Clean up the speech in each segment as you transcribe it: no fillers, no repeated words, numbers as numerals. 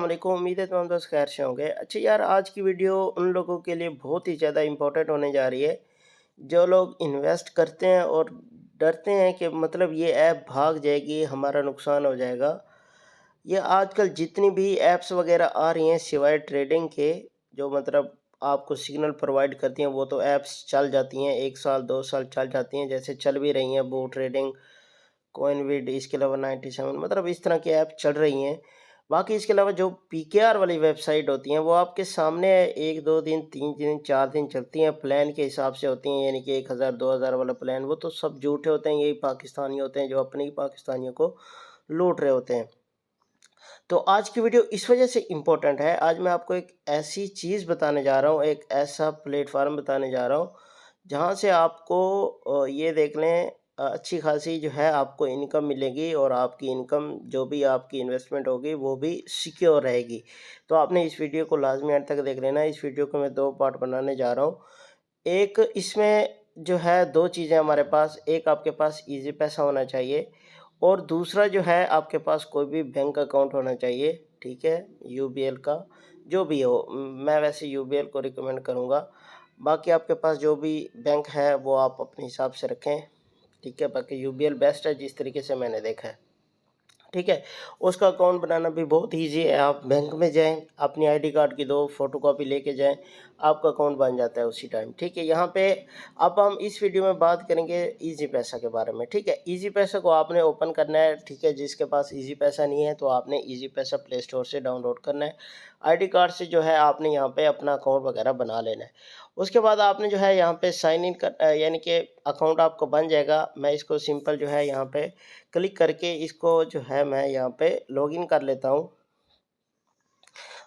वालेकुम। उम्मीद है तमाम दोस्त खैर से होंगे। अच्छा यार, आज की वीडियो उन लोगों के लिए बहुत ही ज़्यादा इम्पोर्टेंट होने जा रही है, जो लोग इन्वेस्ट करते हैं और डरते हैं कि मतलब ये ऐप भाग जाएगी, हमारा नुकसान हो जाएगा। ये आजकल जितनी भी ऐप्स वगैरह आ रही हैं सिवाय ट्रेडिंग के, जो मतलब आपको सिग्नल प्रोवाइड करती हैं, वो तो ऐप्स चल जाती हैं, 1 साल 2 साल चल जाती हैं, जैसे चल भी रही हैं बू ट्रेडिंग, कॉइनविड, इसके अलावा 97, मतलब इस तरह की ऐप चल रही हैं। बाकी इसके अलावा जो पीकेआर वाली वेबसाइट होती हैं, वो आपके सामने 1 2 दिन, 3 दिन, 4 दिन चलती हैं, प्लान के हिसाब से होती हैं, यानी कि 1000 2000 वाला प्लान, वो तो सब झूठे होते हैं, यही पाकिस्तानी होते हैं जो अपने ही पाकिस्तानियों को लूट रहे होते हैं। तो आज की वीडियो इस वजह से इम्पोर्टेंट है, आज मैं आपको एक ऐसी चीज़ बताने जा रहा हूँ, एक ऐसा प्लेटफ़ॉर्म बताने जा रहा हूँ, जहाँ से आपको ये देख लें, अच्छी खासी जो है आपको इनकम मिलेगी और आपकी इनकम जो भी आपकी इन्वेस्टमेंट होगी वो भी सिक्योर रहेगी। तो आपने इस वीडियो को लाज़मी एंड तक देख लेना है। इस वीडियो को मैं 2 पार्ट बनाने जा रहा हूँ। एक इसमें जो है 2 चीज़ें हमारे पास, एक आपके पास ईज़ी पैसा होना चाहिए और दूसरा जो है आपके पास कोई भी बैंक अकाउंट होना चाहिए, ठीक है? यूबीएल का, जो भी हो। मैं वैसे यूबीएल को रिकमेंड करूँगा। बाकी आपके पास जो भी बैंक है वो आप अपने हिसाब से रखें, ठीक है? बाकी यूबीएल बेस्ट है जिस तरीके से मैंने देखा है। ठीक है? उसका अकाउंट बनाना भी बहुत ईज़ी है। आप बैंक में जाएँ, अपनी आईडी कार्ड की 2 फ़ोटोकॉपी लेके जाएँ, आपका अकाउंट बन जाता है उसी टाइम, ठीक है? यहाँ पे अब हम इस वीडियो में बात करेंगे ईज़ी पैसा के बारे में, ठीक है? ईज़ी पैसा को आपने ओपन करना है, ठीक है? जिसके पास ईज़ी पैसा नहीं है, तो आपने ईज़ी पैसा प्ले स्टोर से डाउनलोड करना है। आईडी कार्ड से जो है आपने यहाँ पे अपना अकाउंट वगैरह बना लेना है। उसके बाद आपने जो है यहाँ पे साइन इन यानी कि अकाउंट आपका बन जाएगा। मैं इसको सिंपल जो है यहाँ पे क्लिक करके इसको जो है मैं यहाँ पे लॉगिन कर लेता हूँ।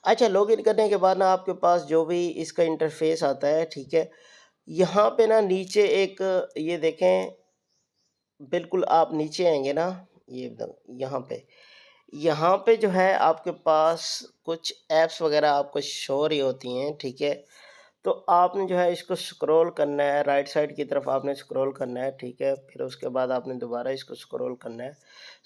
अच्छा, लॉगिन करने के बाद ना आपके पास जो भी इसका इंटरफ़ेस आता है, ठीक है? यहाँ पे ना नीचे एक, ये देखें, बिल्कुल आप नीचे आएँगे ना, ये यहाँ पे जो है आपके पास कुछ ऐप्स वग़ैरह आपको शो हो रही होती हैं, ठीक है? तो आपने जो है इसको स्क्रॉल करना है, राइट साइड की तरफ आपने स्क्रॉल करना है, ठीक है? फिर उसके बाद आपने दोबारा इसको स्क्रॉल करना है।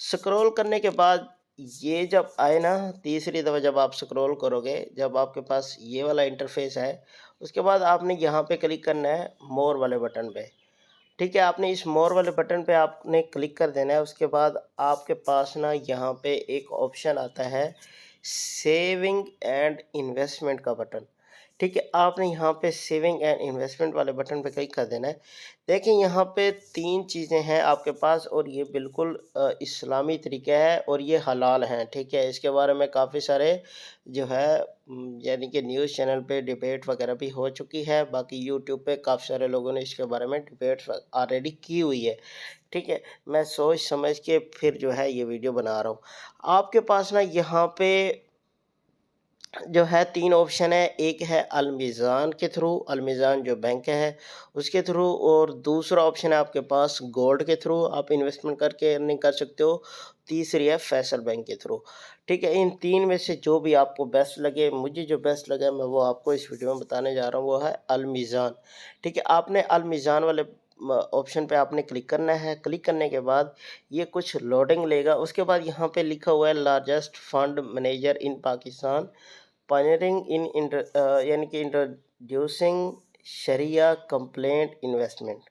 स्क्रॉल करने के बाद ये जब आए ना, तीसरी दफ़ा जब आप स्क्रॉल करोगे, जब आपके पास ये वाला इंटरफ़ेस आए, उसके बाद आपने यहाँ पे क्लिक करना है मोर वाले बटन पे, ठीक है? आपने इस मोर वाले बटन पे आपने क्लिक कर देना है। उसके बाद आपके पास ना यहाँ पे एक ऑप्शन आता है सेविंग एंड इन्वेस्टमेंट का बटन, ठीक है? आपने यहाँ पे सेविंग एंड इन्वेस्टमेंट वाले बटन पे क्लिक कर देना है। देखिए यहाँ पे 3 चीज़ें हैं आपके पास और ये बिल्कुल इस्लामी तरीका है और ये हलाल हैं, ठीक है? इसके बारे में काफ़ी सारे जो है यानी कि न्यूज़ चैनल पे डिबेट वगैरह भी हो चुकी है। बाकी यूट्यूब पे काफ़ी सारे लोगों ने इसके बारे में डिबेट्स ऑलरेडी की हुई है, ठीक है? मैं सोच समझ के फिर जो है ये वीडियो बना रहा हूँ। आपके पास ना यहाँ पे जो है 3 ऑप्शन है, एक है अलमीज़ान के थ्रू, अलमीज़ान जो बैंक है उसके थ्रू, और दूसरा ऑप्शन है आपके पास गोल्ड के थ्रू आप इन्वेस्टमेंट करके अर्निंग कर सकते हो, तीसरी है फैसल बैंक के थ्रू, ठीक है? इन 3 में से जो भी आपको बेस्ट लगे, मुझे जो बेस्ट लगा मैं वो आपको इस वीडियो में बताने जा रहा हूँ, वो है अलमीज़ान, ठीक है? आपने अलमीज़ान वाले ऑप्शन पे आपने क्लिक करना है। क्लिक करने के बाद ये कुछ लोडिंग लेगा, उसके बाद यहाँ पे लिखा हुआ है लार्जेस्ट फंड मैनेजर इन पाकिस्तान, पायनियरिंग इन यानी कि इंट्रोड्यूसिंग शरिया कंप्लाइंट इन्वेस्टमेंट,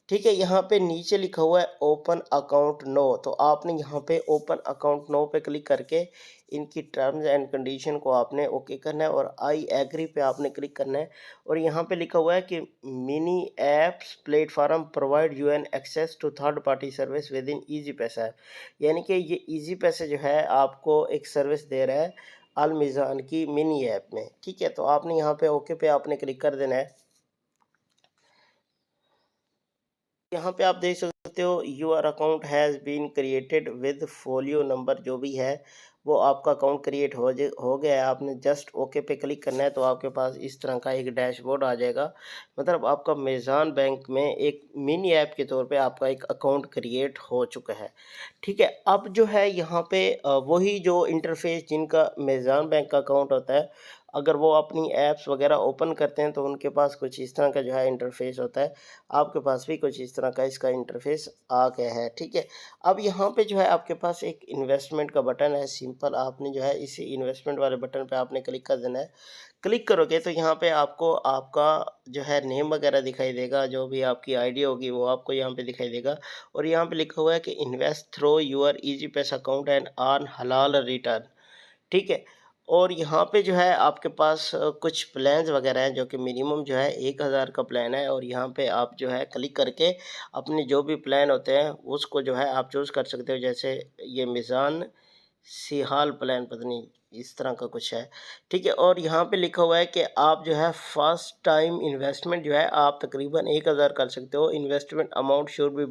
ठीक है? यहाँ पे नीचे लिखा हुआ है ओपन अकाउंट नो, तो आपने यहाँ पे ओपन अकाउंट नो पे क्लिक करके इनकी टर्म्स एंड कंडीशन को आपने ओके करना है और आई एग्री पे आपने क्लिक करना है। और यहाँ पे लिखा हुआ है कि mini apps platform provide you an access to third party service within easy Paisa app, यानी कि ये ईजी पैसा जो है आपको एक सर्विस दे रहा है अलमीज़ान की मिनी ऐप में, ठीक है? तो आपने यहाँ पे ओके पे आपने क्लिक कर देना है। यहाँ पे आप देख सकते हो your account has been created with folio number, जो भी है वो आपका अकाउंट क्रिएट हो गया है। आपने जस्ट ओके पे क्लिक करना है तो आपके पास इस तरह का एक डैशबोर्ड आ जाएगा। मतलब आपका मेज़ान बैंक में एक मिनी ऐप के तौर पे आपका एक अकाउंट क्रिएट हो चुका है, ठीक है? अब जो है यहाँ पे वही जो इंटरफेस जिनका मेज़ान बैंक का अकाउंट होता है, अगर वो अपनी ऐप्स वगैरह ओपन करते हैं तो उनके पास कुछ इस तरह का जो है इंटरफ़ेस होता है। आपके पास भी कुछ इस तरह का इसका इंटरफ़ेस आ गया है, ठीक है। अब यहाँ पे जो है आपके पास एक इन्वेस्टमेंट का बटन है, सिंपल आपने जो है इसी इन्वेस्टमेंट वाले बटन पे आपने क्लिक कर देना है। क्लिक करोगे तो यहाँ पे आपको आपका जो है नेम वगैरह दिखाई देगा, जो भी आपकी आईडी होगी वो आपको यहाँ पे दिखाई देगा और यहाँ पे लिखा हुआ है कि इन्वेस्ट थ्रू योर ईजी पैसा अकाउंट एंड अर्न हलाल रिटर्न, ठीक है। और यहाँ पे जो है आपके पास कुछ प्लान्स वगैरह हैं जो कि मिनिमम जो है 1000 का प्लान है और यहाँ पे आप जो है क्लिक करके अपने जो भी प्लान होते हैं उसको जो है आप चूज़ कर सकते हो। जैसे ये मिज़ान सिहाल प्लान पता नहीं इस तरह का कुछ है, ठीक है। और यहाँ पे लिखा हुआ है कि आप जो है फर्स्ट टाइम इन्वेस्टमेंट जो है आप तकरीबन 1000 कर सकते हो। Investment amount should be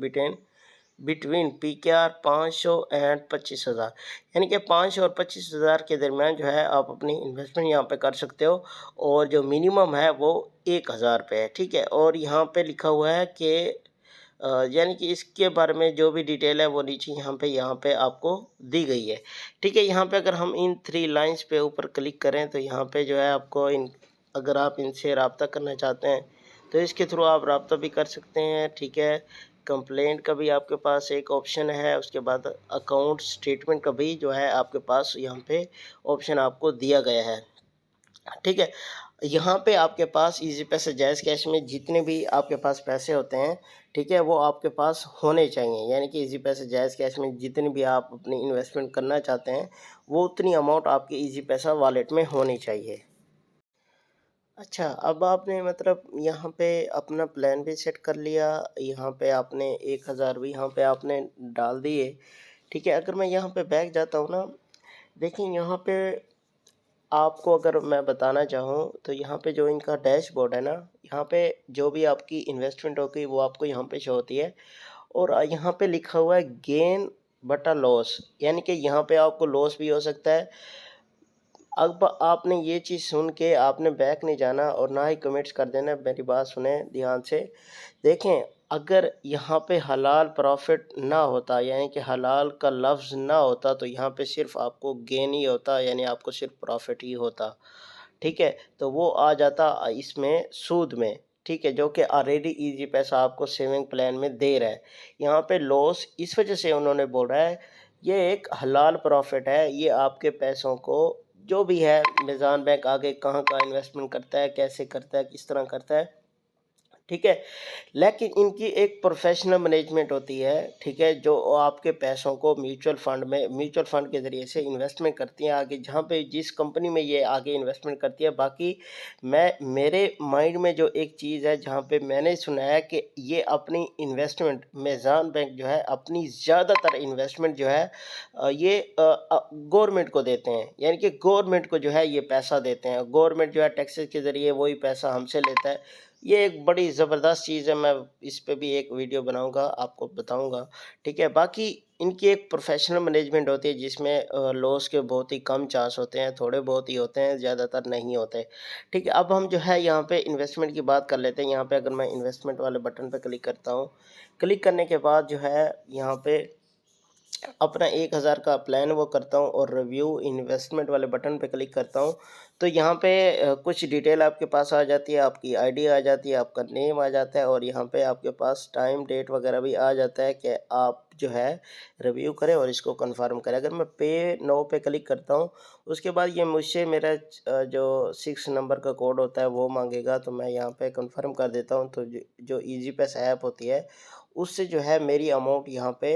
between PKR 500 and 25,000, यानी कि 500 और 25,000 के दरमियान जो है आप अपनी इन्वेस्टमेंट यहाँ पे कर सकते हो और जो मिनिमम है वो 1000 रुपये है, ठीक है। और यहाँ पे लिखा हुआ है कि यानी कि इसके बारे में जो भी डिटेल है वो नीचे यहाँ पे आपको दी गई है, ठीक है। यहाँ पे अगर हम इन 3 लाइन्स पे ऊपर क्लिक करें तो यहाँ पे जो है आपको इन अगर आप इनसे रब्ता करना चाहते हैं तो इसके थ्रू आप रब्ता भी कर सकते हैं, ठीक है। कंप्लेंट का भी आपके पास एक ऑप्शन है, उसके बाद अकाउंट स्टेटमेंट का भी जो है आपके पास यहाँ पे ऑप्शन आपको दिया गया है, ठीक है। यहाँ पे आपके पास ईज़ी पैसा जायज़ कैश में जितने भी आपके पास पैसे होते हैं, ठीक है, वो आपके पास होने चाहिए। यानी कि ईज़ी पैसा जायज़ कैश में जितनी भी आप अपनी इन्वेस्टमेंट करना चाहते हैं, वो उतनी अमाउंट आपके ईज़ी पैसा वॉलेट में होनी चाहिए। अच्छा, अब आपने मतलब यहाँ पे अपना प्लान भी सेट कर लिया, यहाँ पे आपने 1000 भी यहाँ पे आपने डाल दिए, ठीक है। अगर मैं यहाँ पे बैक जाता हूँ ना, देखिए यहाँ पे आपको अगर मैं बताना चाहूँ तो यहाँ पे जो इनका डैशबोर्ड है ना, यहाँ पे जो भी आपकी इन्वेस्टमेंट होगी वो आपको यहाँ पे शो होती है और यहाँ पे लिखा हुआ है गेन बटा लॉस, यानी कि यहाँ पे आपको लॉस भी हो सकता है। अब आपने ये चीज़ सुन के आपने बैक नहीं जाना और ना ही कमेंट्स कर देना, मेरी बात सुने ध्यान से। देखें, अगर यहाँ पे हलाल प्रॉफ़िट ना होता यानी कि हलाल का लफ्ज़ ना होता तो यहाँ पे सिर्फ़ आपको गेन ही होता, यानी आपको सिर्फ़ प्रॉफ़िट ही होता, ठीक है। तो वो आ जाता इसमें सूद में, ठीक है, जो कि ऑलरेडी ईज़ी पैसा आपको सेविंग प्लान में दे रहा है। यहाँ पे लॉस इस वजह से उन्होंने बोला है, ये एक हलाल प्रॉफ़िट है, ये आपके पैसों को जो भी है मीज़ान बैंक आगे कहाँ-कहाँ इन्वेस्टमेंट करता है, कैसे करता है, किस तरह करता है, ठीक है। लेकिन इनकी एक प्रोफ़ेशनल मैनेजमेंट होती है, ठीक है, जो आपके पैसों को म्यूचुअल फ़ंड के ज़रिए से इन्वेस्टमेंट करती है आगे, जहाँ पे जिस कंपनी में ये आगे इन्वेस्टमेंट करती है। बाकी मैं मेरे माइंड में जो एक चीज़ है, जहाँ पे मैंने सुना है कि ये अपनी इन्वेस्टमेंट मीज़ान बैंक जो है, अपनी ज़्यादातर इन्वेस्टमेंट जो है ये गवर्नमेंट को देते हैं। यानी कि गवर्नमेंट को जो है ये पैसा देते हैं। गवर्नमेंट जो है टैक्सेस के ज़रिए वही पैसा हमसे लेता है। ये एक बड़ी ज़बरदस्त चीज़ है, मैं इस पे भी एक वीडियो बनाऊँगा, आपको बताऊँगा, ठीक है। बाकी इनकी एक प्रोफ़ेशनल मैनेजमेंट होती है जिसमें लॉस के बहुत ही कम चांस होते हैं, थोड़े बहुत ही होते हैं, ज़्यादातर नहीं होते, ठीक है। अब हम जो है यहाँ पे इन्वेस्टमेंट की बात कर लेते हैं। यहाँ पे अगर मैं इन्वेस्टमेंट वाले बटन पे क्लिक करता हूँ, क्लिक करने के बाद जो है यहाँ पे अपना 1000 का प्लान वो करता हूँ और रिव्यू इन्वेस्टमेंट वाले बटन पे क्लिक करता हूँ, तो यहाँ पे कुछ डिटेल आपके पास आ जाती है, आपकी आईडी आ जाती है, आपका नेम आ जाता है और यहाँ पे आपके पास टाइम डेट वगैरह भी आ जाता है कि आप जो है रिव्यू करें और इसको कंफर्म करें। अगर मैं पे नो पे क्लिक करता हूँ, उसके बाद ये मुझसे मेरा जो 6 नंबर का कोड होता है वो मांगेगा, तो मैं यहाँ पे कंफर्म कर देता हूँ। तो जो ईजी पैसा ऐप होती है उससे जो है मेरी अमाउंट यहाँ पे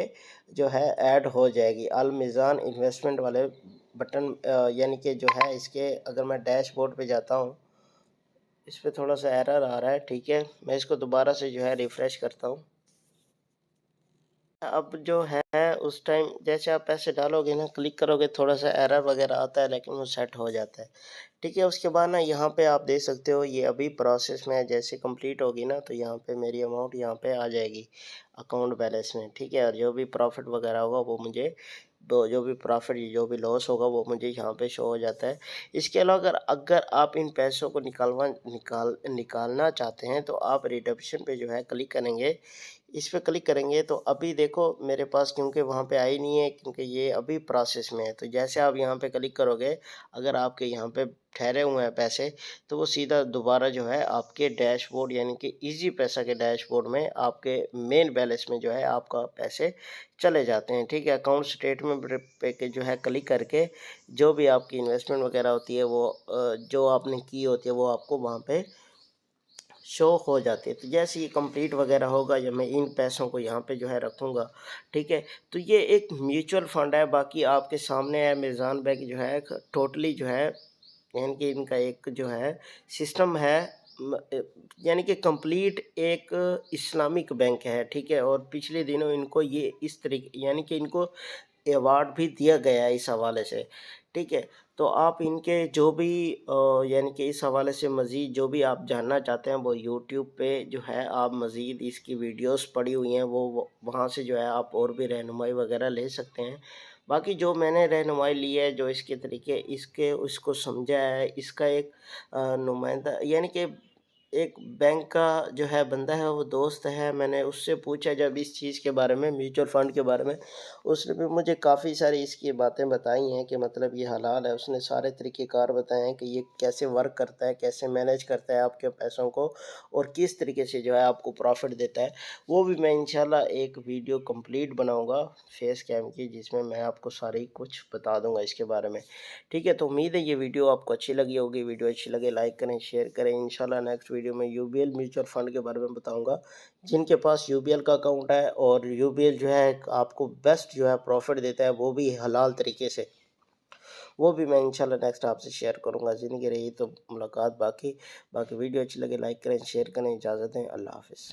जो है ऐड हो जाएगी अल मीज़ान इन्वेस्टमेंट वाले बटन यानी कि जो है इसके अगर मैं डैशबोर्ड पे जाता हूँ, इस पे थोड़ा सा एरर आ रहा है, ठीक है। मैं इसको दोबारा से जो है रिफ़्रेश करता हूँ। अब जो है उस टाइम जैसे आप पैसे डालोगे ना, क्लिक करोगे, थोड़ा सा एरर वगैरह आता है लेकिन वो सेट हो जाता है, ठीक है। उसके बाद ना यहाँ पे आप देख सकते हो ये अभी प्रोसेस में है, जैसे कंप्लीट होगी ना तो यहाँ पे मेरी अमाउंट यहाँ पे आ जाएगी अकाउंट बैलेंस में, ठीक है। और जो भी प्रॉफिट वगैरह होगा वो मुझे जो भी प्रॉफिट जो भी लॉस होगा वो मुझे यहाँ पे शो हो जाता है। इसके अलावा अगर अगर आप इन पैसों को निकालना चाहते हैं तो आप रिडम्पशन पे जो है क्लिक करेंगे। इस पे क्लिक करेंगे तो अभी देखो मेरे पास क्योंकि वहाँ पे आई नहीं है, क्योंकि ये अभी प्रोसेस में है। तो जैसे आप यहाँ पे क्लिक करोगे, अगर आपके यहाँ पे ठहरे हुए हैं पैसे, तो वो सीधा दोबारा जो है आपके डैशबोर्ड यानी कि इजी पैसा के डैशबोर्ड में आपके मेन बैलेंस में जो है आपका पैसे चले जाते हैं। ठीक है, अकाउंट स्टेटमेंट पे के जो है क्लिक करके जो भी आपकी इन्वेस्टमेंट वगैरह होती है वो जो आपने की होती है वो आपको वहाँ पे शो हो जाती है। तो जैसे ये कंप्लीट वगैरह होगा या मैं इन पैसों को यहाँ पे जो है रखूँगा, ठीक है। तो ये एक म्यूचुअल फंड है, बाकी आपके सामने है मीज़ान बैंक जो है टोटली जो है यानी कि इनका एक जो है सिस्टम है, यानी कि कंप्लीट एक इस्लामिक बैंक है, ठीक है। और पिछले दिनों इनको ये इस तरीके यानी कि इनको अवार्ड भी दिया गया है इस हवाले से, ठीक है। तो आप इनके जो भी यानी कि इस हवाले से मज़ीद जो भी आप जानना चाहते हैं वो यूट्यूब पे जो है आप मज़ीद इसकी वीडियोस पड़ी हुई हैं, वो वहाँ से जो है आप और भी रहनुमाई वगैरह ले सकते हैं। बाकी जो मैंने रहनुमाई ली है, जो इसके तरीके इसके उसको समझा है, इसका एक नुमाइंदा यानी कि एक बैंक का जो है बंदा है, वो दोस्त है, मैंने उससे पूछा जब इस चीज़ के बारे में, म्यूचुअल फ़ंड के बारे में, उसने भी मुझे काफ़ी सारी इसकी बातें बताई हैं कि मतलब ये हलाल है। उसने सारे तरीक़ेकार बताए हैं कि ये कैसे वर्क करता है, कैसे मैनेज करता है आपके पैसों को और किस तरीके से जो है आपको प्रॉफ़िट देता है। वो भी मैं इंशाल्लाह एक वीडियो कंप्लीट बनाऊँगा फेस कैम की, जिसमें मैं आपको सारी कुछ बता दूँगा इसके बारे में। ठीक है, तो उम्मीद है ये वीडियो आपको अच्छी लगी होगी। वीडियो अच्छी लगे लाइक करें, शेयर करें। इंशाल्लाह नेक्स्ट वीडियो में यूबीएल म्यूचुअल फंड के बारे में बताऊंगा। जिनके पास यूबीएल का अकाउंट है और यूबीएल जो है आपको बेस्ट जो है प्रॉफिट देता है, वो भी हलाल तरीके से, वो भी मैं इंशाल्लाह नेक्स्ट आपसे शेयर करूंगा। ज़िंदगी रही तो मुलाकात बाकी। बाकी वीडियो अच्छी लगे लाइक करें, शेयर करें। इजाज़त दें, अल्लाह हाफ़िज़।